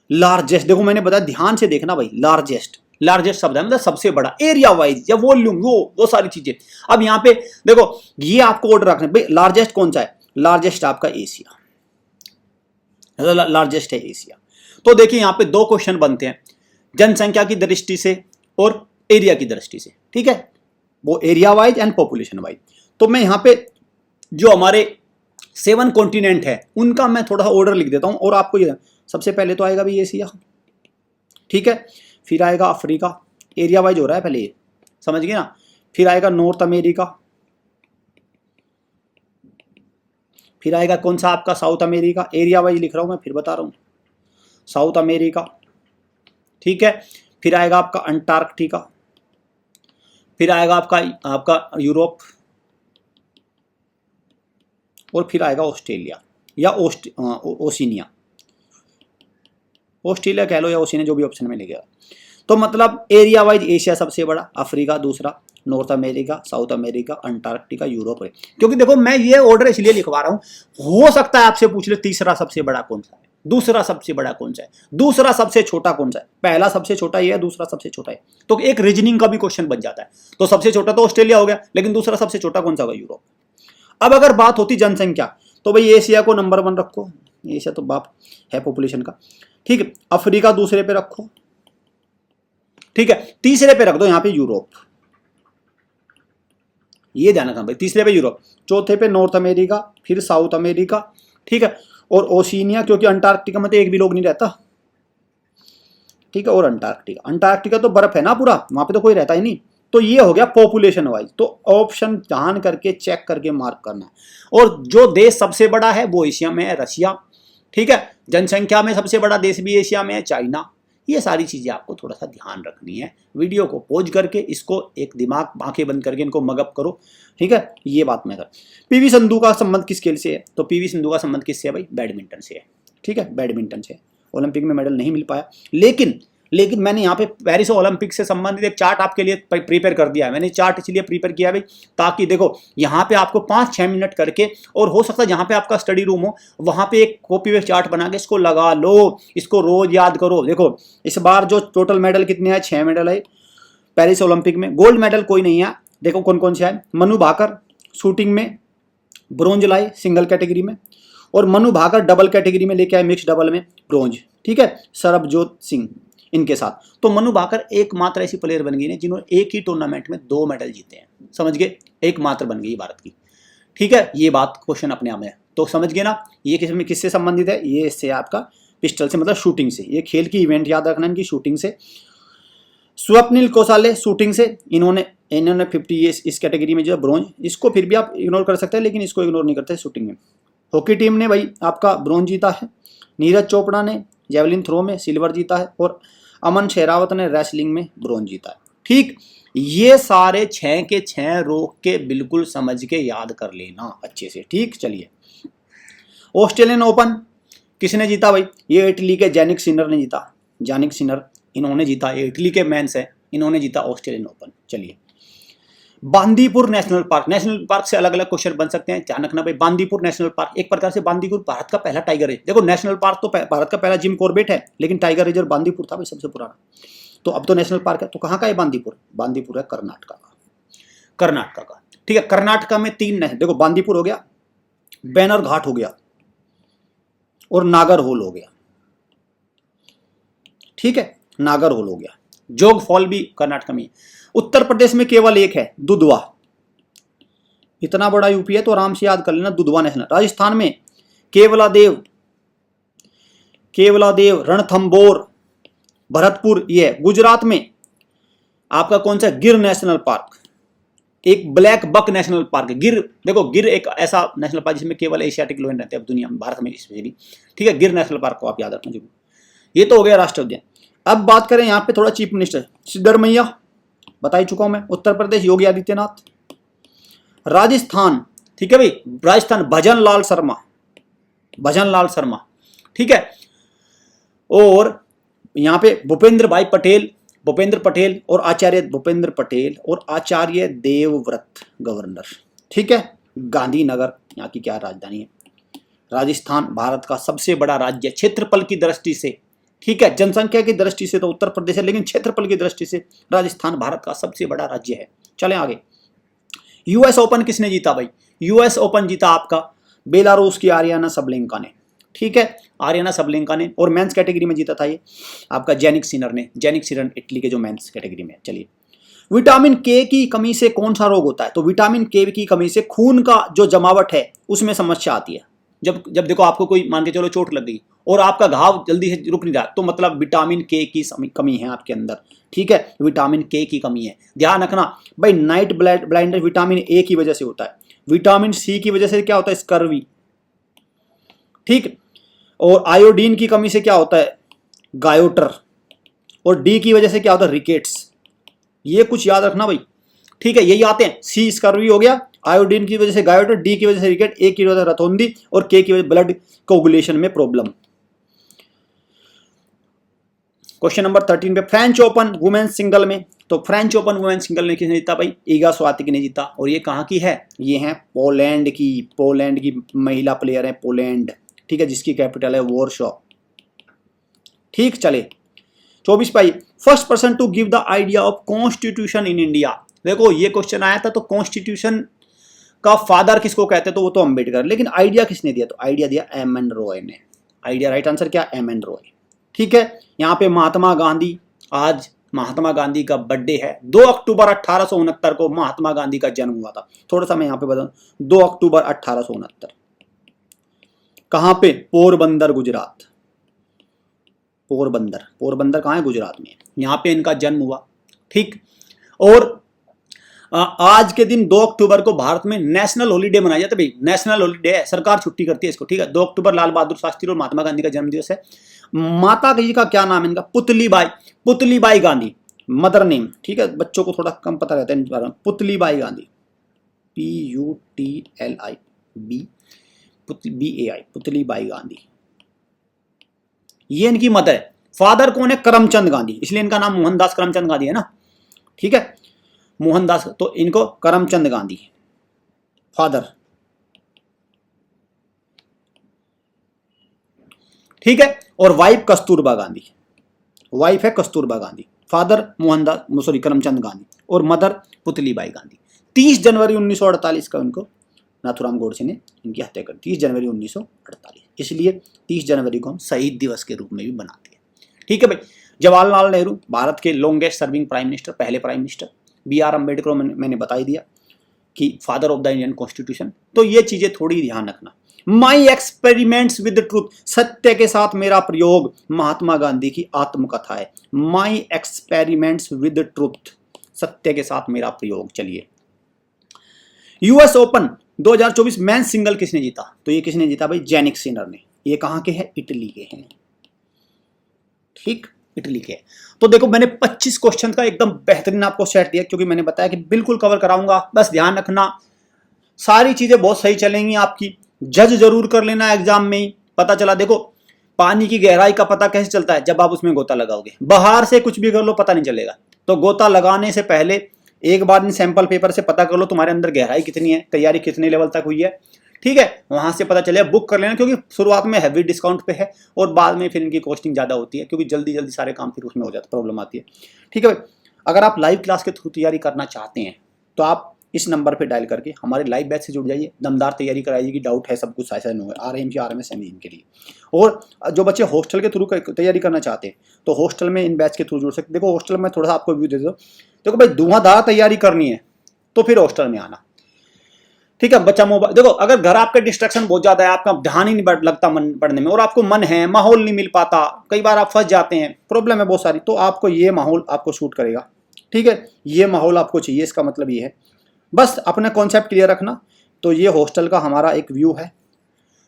लार्जेस्ट, देखो मैंने बताया, ध्यान से देखना भाई, लार्जेस्ट, लार्जेस्ट शब्द है मतलब सबसे बड़ा, एरिया वाइज या वॉल्यूम, वो सारी चीजें। अब यहाँ पे देखो ये आपको ऑर्डर रखना भाई, लार्जेस्ट कौन सा है? लार्जेस्ट आपका एशिया, लार्जेस्ट है एशिया। तो देखिए यहाँ पे 2 क्वेश्चन बनते हैं, जनसंख्या की दृष्टि से और एरिया की दृष्टि से, ठीक है, वो area wise and population wise. तो मैं यहाँ पे जो हमारे 7 कॉन्टिनेंट है उनका मैं थोड़ा सा ऑर्डर लिख देता हूं, और आपको ये सबसे पहले तो आएगा भाई एशिया, ठीक है, फिर आएगा अफ्रीका, एरिया वाइज हो रहा है पहले ये, समझ गए ना, फिर आएगा नॉर्थ अमेरिका, फिर आएगा कौन सा आपका साउथ अमेरिका, एरिया वाइज लिख रहा हूं मैं, फिर बता रहा हूं, साउथ अमेरिका, ठीक है, फिर आएगा आपका अंटार्कटिका, फिर आएगा आपका यूरोप, और फिर आएगा ऑस्ट्रेलिया या ओशिनिया, ऑस्ट्रेलिया कह लो या ओशिनिया, जो भी ऑप्शन में लिखेगा। तो मतलब एरिया वाइज एशिया सबसे बड़ा, अफ्रीका दूसरा, north America, south America, Antarctica, Europe है। क्योंकि देखो मैं ये ऑर्डर इसलिए लिखवा रहा हूं, हो सकता है आपसे पूछ ले तीसरा सबसे बड़ा कौन सा है, दूसरा सबसे बड़ा कौन सा है, दूसरा सबसे छोटा कौन सा है, पहला सबसे छोटा ये है, दूसरा सबसे छोटा है, तो एक रीजनिंग का भी क्वेश्चन बन जाता है। तो सबसे छोटा तो ऑस्ट्रेलिया हो गया, लेकिन दूसरा सबसे छोटा कौन सा होगा? यूरोप। अब अगर बात होती जनसंख्या, तो भाई एशिया को नंबर 1 रखो, एशिया तो बाप है पॉपुलेशन का, ठीक है, अफ्रीका दूसरे पे रखो, ठीक है, तीसरे पे रख दो यहाँ पे यूरोप, ये ध्यान रखना भाई, तीसरे पे यूरोप, चौथे पे नॉर्थ अमेरिका, फिर साउथ अमेरिका, ठीक है, और ओशिनिया, क्योंकि अंटार्कटिका में तो एक भी लोग नहीं रहता, ठीक है, और अंटार्कटिका तो बर्फ है ना पूरा, वहां पे तो कोई रहता ही नहीं। तो ये हो गया पॉपुलेशन वाइज, तो ऑप्शन ध्यान करके चेक करके मार्क करना है। और जो देश सबसे बड़ा है वो एशिया में है, रशिया, ठीक है, जनसंख्या में सबसे बड़ा देश भी एशिया में है, चाइना। ये सारी चीजें आपको थोड़ा सा ध्यान रखनी है, वीडियो को पॉज करके इसको एक दिमाग आंखें बंद करके इनको मगअप करो, ठीक है, ये बात मैं कर। पीवी संधू का संबंध किस खेल से है? तो पीवी संधू का संबंध किससे है भाई? बैडमिंटन से है, ठीक है, बैडमिंटन से। ओलंपिक में मेडल नहीं मिल पाया, लेकिन मैंने यहाँ पे पेरिस ओलंपिक से संबंधित एक चार्ट आपके लिए प्रिपेयर कर दिया है। मैंने चार्ट इसलिए प्रिपेयर किया है भाई, ताकि देखो यहाँ पे आपको 5-6 मिनट करके, और हो सकता है जहाँ पे आपका स्टडी रूम हो वहाँ पे एक कॉपी पे चार्ट बना के इसको लगा लो, इसको रोज याद करो। देखो इस बार जो टोटल मेडल कितने हैं? 6 मेडल है पेरिस ओलंपिक में। गोल्ड मेडल कोई नहीं है, देखो कौन कौन से है। मनु भाकर शूटिंग में ब्रोंज लाए सिंगल कैटेगरी में, और मनु भाकर डबल कैटेगरी में लेके आए, मिक्स डबल में ब्रोंज, ठीक है, सरबजोत सिंह इनके साथ। तो मनु भाकर एकमात्र ऐसी प्लेयर बन गई ने जिन्होंने एक ही टूर्नामेंट में 2 मेडल जीते हैं, समझ गए, एकमात्र बन गई भारत की, ठीक है, ये बात क्वेश्चन अपने आप में है। तो समझ गए ना, ये किससे संबंधित है, ये इससे आपका पिस्टल से मतलब शूटिंग से, ये खेल की इवेंट याद रखना इनकी शूटिंग से। स्वप्निल कौसाले शूटिंग से, इन्होंने 50 ये इस कैटेगरी में जो है ब्रॉन्ज, इसको फिर भी आप इग्नोर कर सकते हैं लेकिन इसको इग्नोर नहीं करते शूटिंग में। हॉकी टीम ने भाई आपका ब्रॉन्ज जीता है। नीरज चोपड़ा ने जेवलिन थ्रो में सिल्वर जीता है और अमन शेरावत ने रेसलिंग में ब्रॉन्ज जीता है। ठीक, ये सारे 6 के 6 रोक के बिल्कुल समझ के याद कर लेना अच्छे से। ठीक, चलिए ऑस्ट्रेलियन ओपन किसने जीता भाई, ये इटली के जैनिक सिनर ने जीता। जैनिक सिनर इन्होंने जीता, ये इटली के मेंस है, इन्होंने जीता ऑस्ट्रेलियन ओपन। चलिए बांदीपुर नेशनल पार्क से अलग अलग क्वेश्चन बन सकते हैं, ध्यान रखना भाई। बांदीपुर नेशनल पार्क एक प्रकार से बांदीपुर भारत का पहला टाइगर है। देखो नेशनल पार्क तो भारत का पहला जिम कॉर्बेट है, लेकिन टाइगर रिजर्व बांदीपुर था भाई सबसे पुराना। तो अब तो नेशनल पार्क है, तो कहाँ का है बांदीपुर, बांदीपुर है कर्नाटका का, कर्नाटका का। ठीक है, कर्नाटका में 3 देखो बांदीपुर हो गया, बैनर घाट हो गया और नागर होल हो गया। ठीक है, नागर होल हो गया। जोग फॉल भी कर्नाटक में। उत्तर प्रदेश में केवल एक है, दुधवा। इतना बड़ा यूपी है तो आराम से याद कर लेना, दुधवा नेशनल। राजस्थान में केवलादेव, रणथंबोर, भरतपुर ये है। गुजरात में आपका कौन सा, गिर नेशनल पार्क। एक ब्लैक बक नेशनल पार्क है। गिर, देखो गिर एक ऐसा नेशनल पार्क जिसमें केवल एशियाटिक लोयन रहते हैं अब दुनिया में, भारत में स्पेशली। ठीक है, गिर नेशनल पार्क को आप याद रखना जरूर। ये तो हो गया राष्ट्रीय उद्यान। अब बात करें यहाँ पे थोड़ा चीफ मिनिस्टर, सिद्धरमैया बता ही चुका हूं मैं। उत्तर प्रदेश योगी आदित्यनाथ। राजस्थान, ठीक है भाई, राजस्थान भजनलाल शर्मा। ठीक है, और यहाँ पे भूपेंद्र पटेल और आचार्य देवव्रत गवर्नर। ठीक है, गांधीनगर यहाँ की क्या राजधानी है। राजस्थान भारत का सबसे बड़ा राज्य क्षेत्रफल की दृष्टि से। ठीक है, जनसंख्या की दृष्टि से तो उत्तर प्रदेश है, लेकिन क्षेत्रफल की दृष्टि से राजस्थान भारत का सबसे बड़ा राज्य है। चलें आगे। यूएस ओपन किसने जीता भाई, यूएस ओपन जीता आपका बेलारूस की आरियाना सबलेंका ने। ठीक है, आरियाना सबलेंका ने। और मेंस कैटेगरी में जीता था ये आपका जैनिक सिनर इटली के जो मेंस कैटेगरी में। चलिए, विटामिन के की कमी से कौन सा रोग होता है, तो विटामिन के की कमी से खून का जो जमावट है उसमें समस्या आती है। जब देखो आपको कोई मान के चलो चोट लग गई और आपका घाव जल्दी से रुक नहीं रहा, तो मतलब विटामिन के की कमी है आपके अंदर। ठीक है, विटामिन के की कमी है, ध्यान रखना भाई। नाइट ब्लाइंडनेस विटामिन ए की वजह से होता है। विटामिन सी की वजह से क्या होता है, स्कर्वी। ठीक, और आयोडीन की कमी से क्या होता है, गायोटर। और डी की वजह से क्या होता है, रिकेट्स। ये कुछ याद रखना भाई। ठीक है, यही आते हैं। सी स्कर्वी हो गया, आयोडीन की वजह से गायोटर, डी की वजह से रिकेट, ए की वजह से रतौंधी और के की वजह ब्लड कोगुलेशन में प्रॉब्लम। क्वेश्चन नंबर 13 पे फ्रेंच ओपन वुमेन्स सिंगल में, तो फ्रेंच ओपन वुमेन्स सिंगल में किसने जीता भाई, ईगा स्वातिक ने जीता। और ये कहाँ की है, ये है पोलैंड की महिला प्लेयर है पोलैंड। ठीक है, जिसकी कैपिटल है वॉरशॉ। ठीक, चले 24 भाई, first person to give the idea of constitution in India. देखो ये क्वेश्चन आया था, तो कॉन्स्टिट्यूशन का फादर किसको कहते हैं, तो वो तो अम्बेडकर, लेकिन आइडिया किसने दिया, तो आइडिया दिया एम.एन. रॉय ने। आइडिया राइट आंसर क्या, एम.एन. रॉय। ठीक है, यहाँ पे महात्मा गांधी, आज महात्मा गांधी का बर्थडे है। 2 अक्टूबर 1869 को महात्मा गांधी का जन्म हुआ था। थोड़ा सा मैं यहाँ पे बताऊं, 2 अक्टूबर 1869 कहाँ पे, पोरबंदर गुजरात। पोरबंदर कहाँ है, गुजरात में, यहाँ पे इनका जन्म हुआ। ठीक, और आज के दिन 2 अक्टूबर को भारत में नेशनल हॉलीडे मनाया जाता है भाई। नेशनल हॉलीडे है, सरकार छुट्टी करती है इसको। ठीक है, 2 अक्टूबर लाल बहादुर शास्त्री और महात्मा गांधी का जन्मदिवस है। माता जी का क्या नाम है इनका, पुतलीबाई गांधी, मदर नेम। ठीक है, बच्चों को थोड़ा कम पता रहता है इनके बारे में। पुतलीबाई गांधी, PUTLIBAI, पुतलीबाई गांधी, ये इनकी मदर है। फादर कौन है, करमचंद गांधी, इसलिए इनका नाम मोहनदास करमचंद गांधी है ना। ठीक है, मोहनदास, तो इनको करमचंद गांधी फादर। ठीक है, और वाइफ कस्तूरबा गांधी, वाइफ है कस्तूरबा गांधी। फादर करमचंद गांधी और मदर पुतलीबाई गांधी। 30 जनवरी 1948 का इनको नाथुराम गोडसे ने इनकी हत्या कर, 30 जनवरी 1948। इसलिए 30 जनवरी को हम शहीद दिवस के रूप में भी मनाते हैं। ठीक है भाई। जवाहरलाल नेहरू भारत के लॉन्गेस्ट सर्विंग प्राइम मिनिस्टर, पहले प्राइम मिनिस्टर। बी.आर. अम्बेडकर मैंने बता ही दिया। कि father of the Indian constitution. तो ये चीजें थोड़ी ध्यान रखना। माई एक्सपेरिमेंट्स विद ट्रूथ, सत्य के साथ मेरा प्रयोग, महात्मा गांधी की आत्मकथा है। माई एक्सपेरिमेंट्स विद ट्रूथ, सत्य के साथ मेरा प्रयोग। चलिए, यूएस ओपन 2024 मेंस सिंगल किसने जीता? तो ये किसने जीता भाई? जैनिक सिनर ने। ये कहां के हैं? इटली के हैं। ठीक, इटली के। तो देखो, मैंने 25 क्वेश्चन का एकदम बेहतरीन आपको सेट दिया, क्योंकि मैंने बताया कि बिल्कुल कवर कराऊंगा। बस ध्यान रखना, सारी चीजें बहुत सही चलेंगी आपकी। जज जरूर कर लेना एग्जाम में ही। पता चला, देखो पानी की गहराई का पता कैसे चलता है? जब आप उसमें गोता लगाओगे। बाहर से कुछ भी कर लो पता नहीं चलेगा। तो गोता लगाने से पहले एक बार इन सैंपल पेपर से पता कर लो तुम्हारे अंदर गहराई कितनी है, तैयारी कितने लेवल तक हुई है। ठीक है, वहां से पता चले। बुक कर लेना, क्योंकि शुरुआत में हैवी डिस्काउंट पे है और बाद में फिर इनकी कॉस्टिंग ज्यादा होती है, क्योंकि जल्दी जल्दी सारे काम फिर उसमें हो जाता, प्रॉब्लम आती है। ठीक है भाई, अगर आप लाइव क्लास के थ्रू तैयारी करना चाहते हैं तो आप इस नंबर पे डायल करके हमारे लाइव बैच से जुड़ जाइए। दमदार तैयारी कराइएगी। डाउट है सब कुछ ऐसा नहीं होगा, आरएमसी आरएमएस के लिए। और जो बच्चे हॉस्टल के थ्रू तैयारी करना चाहते हैं तो हॉस्टल में इन बैच के थ्रू जुड़ सकते। देखो हॉस्टल में थोड़ा सा आपको व्यू दे दो। देखो भाई, धुआंधार तैयारी करनी है तो फिर हॉस्टल में आना। ठीक है, बच्चा मोबाइल, देखो अगर घर आपके डिस्ट्रैक्शन बहुत ज्यादा है, आपका ध्यान ही नहीं लगता मन पढ़ने में, और आपको मन है, माहौल नहीं मिल पाता, कई बार आप फंस जाते हैं, प्रॉब्लम है बहुत सारी, तो आपको ये माहौल आपको शूट करेगा। ठीक है, ये माहौल आपको चाहिए। इसका मतलब ये है, बस अपना कॉन्सेप्ट क्लियर रखना। तो ये हॉस्टल का हमारा एक व्यू है,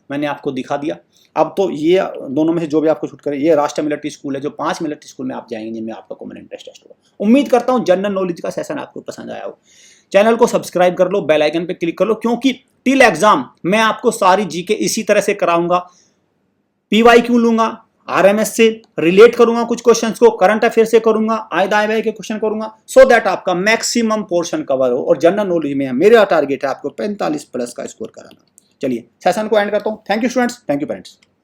मैंने आपको दिखा दिया। अब तो ये दोनों में से जो भी आपको शूट करे, ये राष्ट्रीय मिलिट्री स्कूल है, जो 5 मिलिट्री स्कूल में आप जाएंगे जिनमें आपका कॉमन इंटरेस्ट टेस्ट होगा। उम्मीद करता हूँ जनरल नॉलेज का सेशन आपको पसंद आया हो। चैनल को सब्सक्राइब कर लो, बेल आइकन पे क्लिक कर लो, क्योंकि टिल एग्जाम मैं आपको सारी जीके इसी तरह से कराऊंगा। पीवाईक्यू लूंगा, आरएमएस से रिलेट करूंगा, कुछ क्वेश्चंस को करंट अफेयर से करूंगा, आय दाय व्यय के क्वेश्चन करूंगा, सो दैट आपका मैक्सिमम पोर्शन कवर हो। और जनरल नॉलेज में मेरा टारगेट है आपको 45 प्लस का स्कोर कराना। चलिए, सेशन को एंड करता हूं। Thank you students, thank you parents.